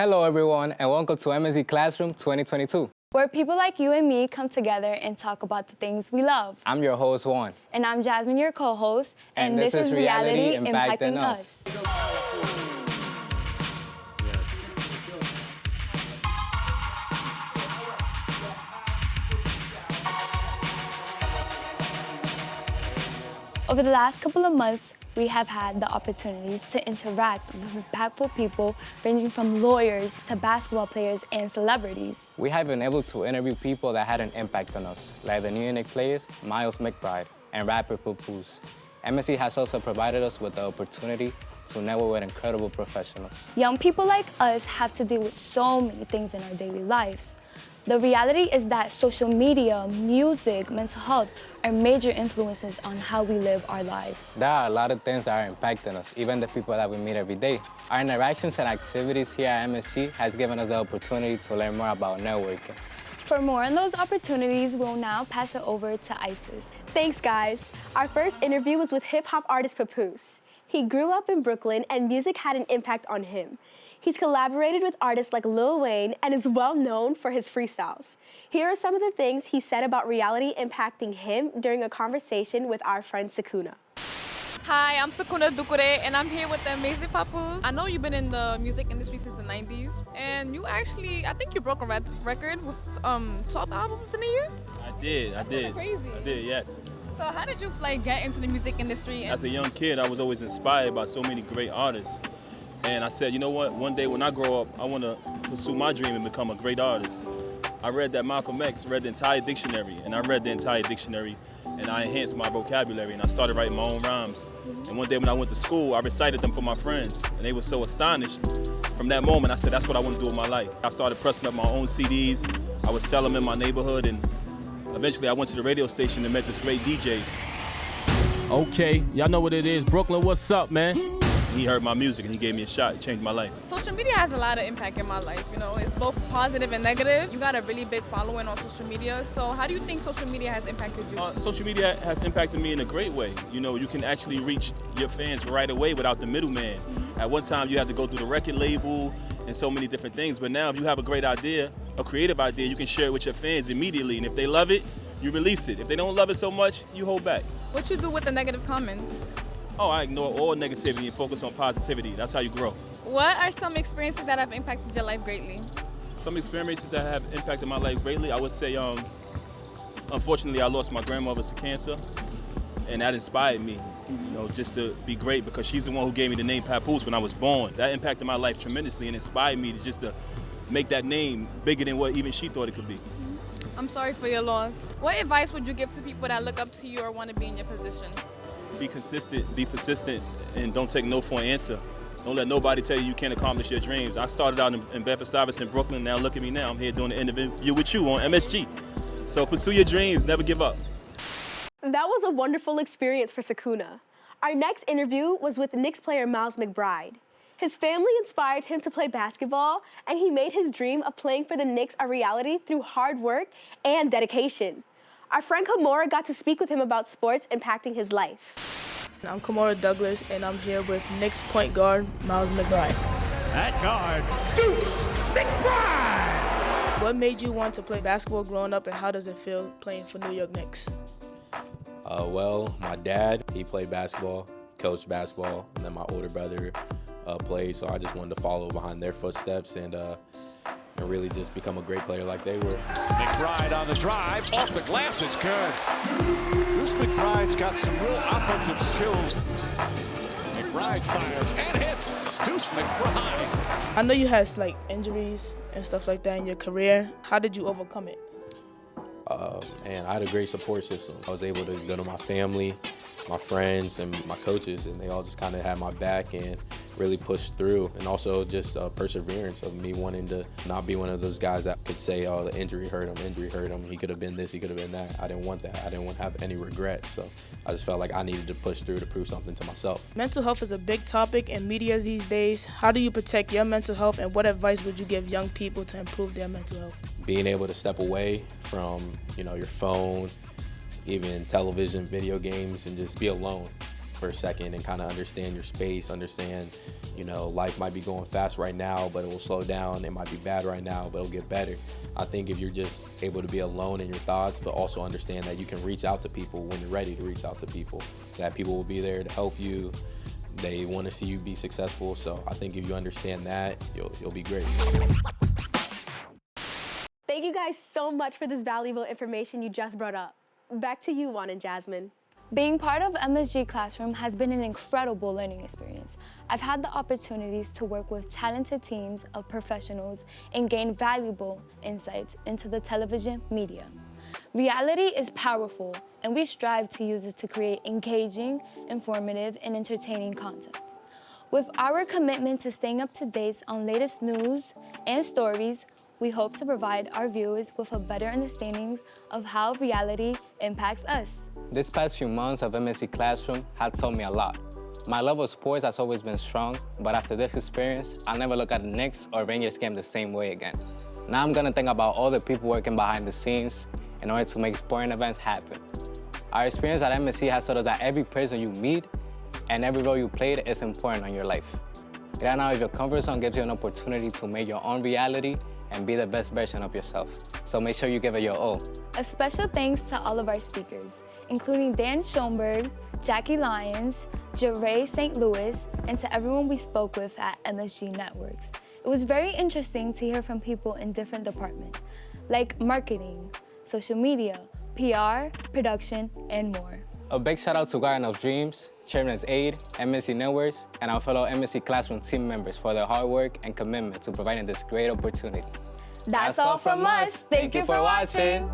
Hello everyone and welcome to MSG Classroom 2022. Where people like you and me come together and talk about the ththings we love. I'm your host Juan. And I'm Jasmine, your co-host. And this is Reality Impacting Us. Over the last couple of months, we have had the opportunities to interact with impactful people ranging from lawyers to basketball players and celebrities. We have been able to interview people that had an impact on us, like the New York players, Myles and rapper Papoose. MSG has also provided us with the opportunity to network with incredible professionals. Young people like us have to deal with so many things in our daily lives. The reality is that social media, music, mental health are major influences on how we live our lives. There are a lot of things that are impacting us, even the people that we meet every day. Our interactions and activities here at MSG has given us the opportunity to learn more about networking. For more on those opportunities, we'll now pass it over to Isis. Thanks, guys. Our first interview was with hip-hop artist Papoose. He grew up in Brooklyn and music had an impact on him. He's collaborated with artists like Lil Wayne and is well known for his freestyles. Here are some of the things he said about reality impacting him during a conversation with our friend Sakuna. Hi, I'm Sakuna Dukure, and I'm here with the amazing Papoose. I know you've been in the music industry since the 90s, and you actually, I think you broke a record with 12 albums in a year? I did. Crazy. I did, yes. So how did you get into the music industry? As a young kid, I was always inspired by so many great artists. And I said, you know what, one day when I grow up, I want to pursue my dream and become a great artist. I read that Malcolm X read the entire dictionary, and I read the entire dictionary, and I enhanced my vocabulary, and I started writing my own rhymes. And one day when I went to school, I recited them for my friends, and they were so astonished. From that moment, I said, that's what I want to do with my life. I started pressing up my own CDs. I would sell them in my neighborhood, and eventually I went to the radio station and met this great DJ. Okay, y'all know what it is. Brooklyn, what's up, man? He heard my music and he gave me a shot. It changed my life. Social media has a lot of impact in my life. You know, it's both positive and negative. You got a really big following on social media. So how do you think social media has impacted you? Social media has impacted me in a great way. You know, you can actually reach your fans right away without the middleman. At one time, you had to go through the record label and so many different things. But now if you have a great idea, a creative idea, you can share it with your fans immediately. And if they love it, you release it. If they don't love it so much, you hold back. What you do with the negative comments? Oh, I ignore all negativity and focus on positivity. That's how you grow. What are some experiences that have impacted your life greatly? Some experiences that have impacted my life greatly, I would say, unfortunately, I lost my grandmother to cancer, and that inspired me, you know, just to be great because she's the one who gave me the name Papoose when I was born. That impacted my life tremendously and inspired me to make that name bigger than what even she thought it could be. I'm sorry for your loss. What advice would you give to people that look up to you or want to be in your position? Be consistent, be persistent, and don't take no for an answer. Don't let nobody tell you you can't accomplish your dreams. I started out in Bedford-Stuyvesant, Brooklyn. Now look at me now. I'm here doing an interview with you on MSG. So pursue your dreams, never give up. That was a wonderful experience for Sakuna. Our next interview was with Knicks player Myles McBride. His family inspired him to play basketball, and he made his dream of playing for the Knicks a reality through hard work and dedication. Our friend Kamora got to speak with him about sports impacting his life. I'm Kamora Douglas, and I'm here with Knicks point guard, Myles McBride. At guard, Deuce McBride! What made you want to play basketball growing up, and how does it feel playing for New York Knicks? Well, my dad, he played basketball, coached basketball, and then my older brother played, so I just wanted to follow behind their footsteps and really just become a great player like they were. McBride on the drive, off the glass is good. Deuce McBride's got some real offensive skills. McBride fires and hits. Deuce McBride. I know you had like injuries and stuff like that in your career. How did you overcome it? And I had a great support system. I was able to go to my family, my friends, and my coaches, and they all just kind of had my back and really pushed through. And also just perseverance of me wanting to not be one of those guys that could say, oh, the injury hurt him, he could have been this, he could have been that. I didn't want that. I didn't want to have any regret. So I just felt like I needed to push through to prove something to myself. Mental health is a big topic in media these days. How do you protect your mental health, and what advice would you give young people to improve their mental health? Being able to step away from, your phone, even television, video games, and just be alone. for a second and kind of understand your space, understand, you know, life might be going fast right now, but it will slow down. It might be bad right now, but it'll get better. I think if you're just able to be alone in your thoughts, but also understand that you can reach out to people when you're ready to reach out to people, that people will be there to help you. They want to see you be successful. So I think if you understand that, you'll be great. Thank you guys so much for this valuable information you just brought up. Back to you, Juan and Jasmine. Being part of MSG Classroom has been an incredible learning experience. I've had the opportunities to work with talented teams of professionals and gain valuable insights into the television media. Reality is powerful, and we strive to use it to create engaging, informative, and entertaining content. With our commitment to staying up to date on latest news and stories, we hope to provide our viewers with a better understanding of how reality impacts us. This past few months of MSG Classroom had taught me a lot. My love of sports has always been strong, but after this experience, I'll never look at the Knicks or Rangers game the same way again. Now I'm gonna think about all the people working behind the scenes in order to make sporting events happen. Our experience at MSG has taught us that every person you meet and every role you played is important in your life. Right now, if your comfort zone gives you an opportunity to make your own reality and be the best version of yourself. So make sure you give it your all. A special thanks to all of our speakers, including Dan Schoenberg, Jackie Lyons, Jeray St. Louis, and to everyone we spoke with at MSG Networks. It was very interesting to hear from people in different departments, like marketing, social media, PR, production, and more. A big shout out to Garden of Dreams, Chairman's Aid, MSG Networks, and our fellow MSG Classroom team members for their hard work and commitment to providing this great opportunity. That's all from us. Thank you for watching.